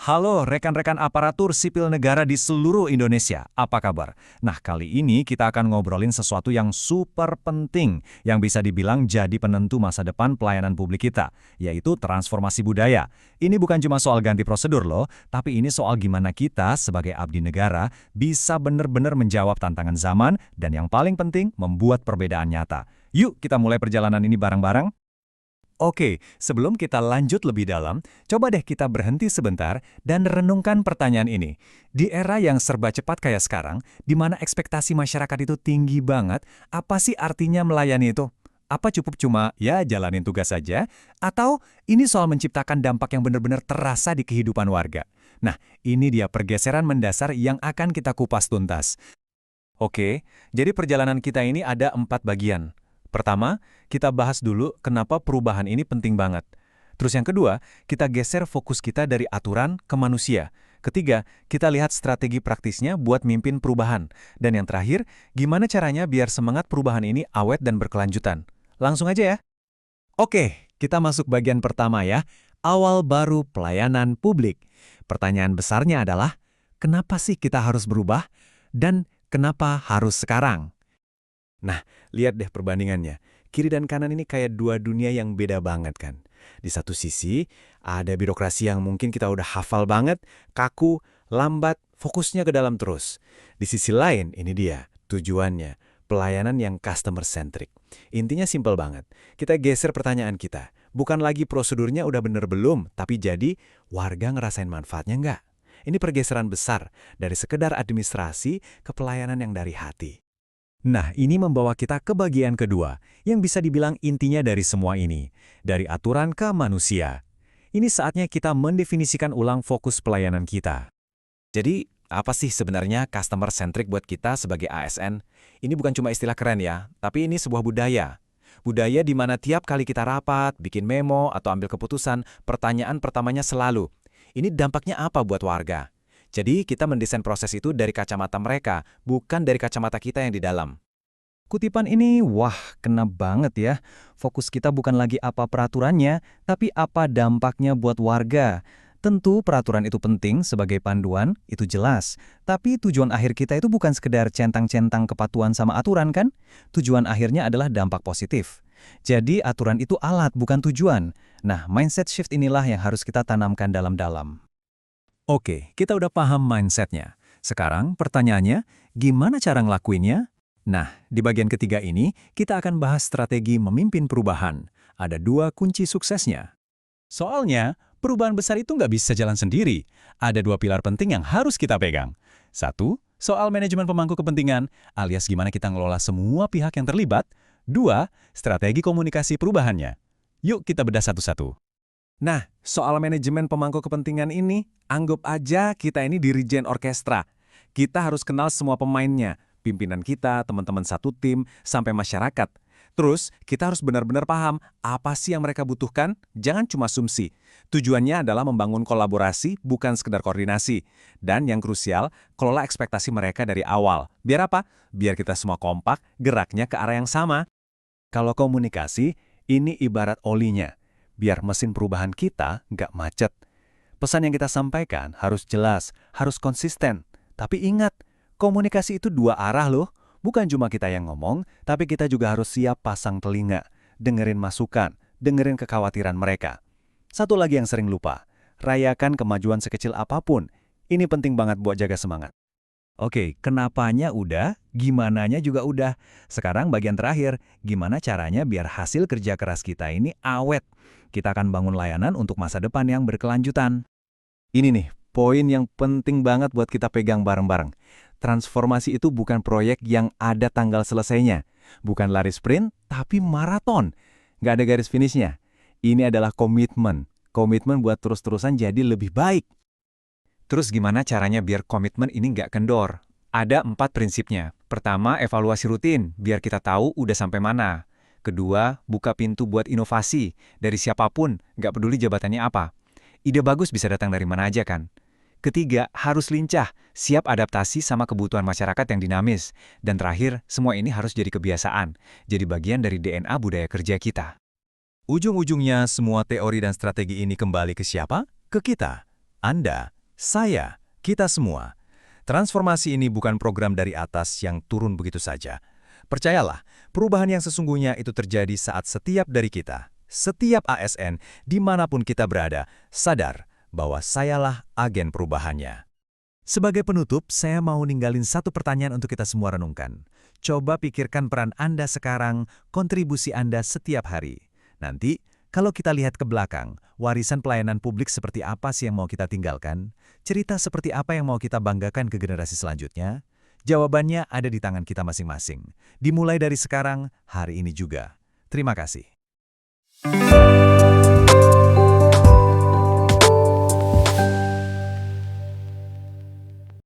Halo rekan-rekan aparatur sipil negara di seluruh Indonesia, apa kabar? Nah, kali ini kita akan ngobrolin sesuatu yang super penting yang bisa dibilang jadi penentu masa depan pelayanan publik kita, yaitu transformasi budaya. Ini bukan cuma soal ganti prosedur loh, tapi ini soal gimana kita sebagai abdi negara bisa benar-benar menjawab tantangan zaman dan yang paling penting membuat perbedaan nyata. Yuk kita mulai perjalanan ini bareng-bareng. Oke, sebelum kita lanjut lebih dalam, coba deh kita berhenti sebentar dan renungkan pertanyaan ini. Di era yang serba cepat kayak sekarang, di mana ekspektasi masyarakat itu tinggi banget, apa sih artinya melayani itu? Apa cukup cuma, ya jalanin tugas saja? Atau ini soal menciptakan dampak yang benar-benar terasa di kehidupan warga? Nah, ini dia pergeseran mendasar yang akan kita kupas tuntas. Oke, jadi perjalanan kita ini ada 4 bagian. Pertama, kita bahas dulu kenapa perubahan ini penting banget. Terus yang kedua, kita geser fokus kita dari aturan ke manusia. Ketiga, kita lihat strategi praktisnya buat mimpin perubahan. Dan yang terakhir, gimana caranya biar semangat perubahan ini awet dan berkelanjutan. Langsung aja ya. Oke, kita masuk bagian pertama ya. Awal baru pelayanan publik. Pertanyaan besarnya adalah, kenapa sih kita harus berubah? Dan kenapa harus sekarang? Nah, lihat deh perbandingannya. Kiri dan kanan ini kayak dua dunia yang beda banget kan. Di satu sisi, ada birokrasi yang mungkin kita udah hafal banget, kaku, lambat, fokusnya ke dalam terus. Di sisi lain, ini dia, tujuannya, pelayanan yang customer-centric. Intinya simpel banget. Kita geser pertanyaan kita. Bukan lagi prosedurnya udah bener belum, tapi jadi warga ngerasain manfaatnya nggak? Ini pergeseran besar dari sekedar administrasi ke pelayanan yang dari hati. Nah, ini membawa kita ke bagian kedua, yang bisa dibilang intinya dari semua ini, dari aturan ke manusia. Ini saatnya kita mendefinisikan ulang fokus pelayanan kita. Jadi, apa sih sebenarnya customer centric buat kita sebagai ASN? Ini bukan cuma istilah keren ya, tapi ini sebuah budaya. Budaya di mana tiap kali kita rapat, bikin memo, atau ambil keputusan, pertanyaan pertamanya selalu, ini dampaknya apa buat warga? Jadi, kita mendesain proses itu dari kacamata mereka, bukan dari kacamata kita yang di dalam. Kutipan ini, wah, kena banget ya. Fokus kita bukan lagi apa peraturannya, tapi apa dampaknya buat warga. Tentu peraturan itu penting sebagai panduan, itu jelas. Tapi tujuan akhir kita itu bukan sekedar centang-centang kepatuhan sama aturan kan? Tujuan akhirnya adalah dampak positif. Jadi aturan itu alat, bukan tujuan. Nah, mindset shift inilah yang harus kita tanamkan dalam-dalam. Oke, kita udah paham mindsetnya. Sekarang pertanyaannya, gimana cara ngelakuinnya? Nah, di bagian ketiga ini, kita akan bahas strategi memimpin perubahan. Ada 2 kunci suksesnya. Soalnya, perubahan besar itu nggak bisa jalan sendiri. Ada 2 pilar penting yang harus kita pegang. 1, soal manajemen pemangku kepentingan, alias gimana kita ngelola semua pihak yang terlibat. 2, strategi komunikasi perubahannya. Yuk kita bedah satu-satu. Nah, soal manajemen pemangku kepentingan ini, anggap aja kita ini dirijen orkestra. Kita harus kenal semua pemainnya, pimpinan kita, teman-teman satu tim, sampai masyarakat. Terus, kita harus benar-benar paham apa sih yang mereka butuhkan, jangan cuma asumsi. Tujuannya adalah membangun kolaborasi, bukan sekedar koordinasi. Dan yang krusial, kelola ekspektasi mereka dari awal. Biar apa? Biar kita semua kompak, geraknya ke arah yang sama. Kalau komunikasi, ini ibarat olinya. Biar mesin perubahan kita nggak macet. Pesan yang kita sampaikan harus jelas, harus konsisten. Tapi ingat, komunikasi itu 2 arah loh. Bukan cuma kita yang ngomong, tapi kita juga harus siap pasang telinga, dengerin masukan, dengerin kekhawatiran mereka. Satu lagi yang sering lupa, rayakan kemajuan sekecil apapun. Ini penting banget buat jaga semangat. Oke, kenapanya udah, gimananya juga udah. Sekarang bagian terakhir, gimana caranya biar hasil kerja keras kita ini awet. Kita akan bangun layanan untuk masa depan yang berkelanjutan. Ini nih, poin yang penting banget buat kita pegang bareng-bareng. Transformasi itu bukan proyek yang ada tanggal selesainya. Bukan lari sprint, tapi maraton. Nggak ada garis finishnya. Ini adalah komitmen. Komitmen buat terus-terusan jadi lebih baik. Terus gimana caranya biar komitmen ini nggak kendor? Ada 4 prinsipnya. Pertama, evaluasi rutin, biar kita tahu udah sampai mana. Kedua, buka pintu buat inovasi. Dari siapapun, nggak peduli jabatannya apa. Ide bagus bisa datang dari mana aja kan? Ketiga, harus lincah, siap adaptasi sama kebutuhan masyarakat yang dinamis. Dan terakhir, semua ini harus jadi kebiasaan, jadi bagian dari DNA budaya kerja kita. Ujung-ujungnya, semua teori dan strategi ini kembali ke siapa? Ke kita. Anda, Saya, kita semua. Transformasi ini bukan program dari atas yang turun begitu saja. Percayalah, perubahan yang sesungguhnya itu terjadi saat setiap dari kita, setiap ASN, dimanapun kita berada, sadar bahwa sayalah agen perubahannya. Sebagai penutup, saya mau ninggalin satu pertanyaan untuk kita semua renungkan. Coba pikirkan peran Anda sekarang, kontribusi Anda setiap hari. Nanti, kalau kita lihat ke belakang, warisan pelayanan publik seperti apa sih yang mau kita tinggalkan? Cerita seperti apa yang mau kita banggakan ke generasi selanjutnya? Jawabannya ada di tangan kita masing-masing. Dimulai dari sekarang, hari ini juga. Terima kasih.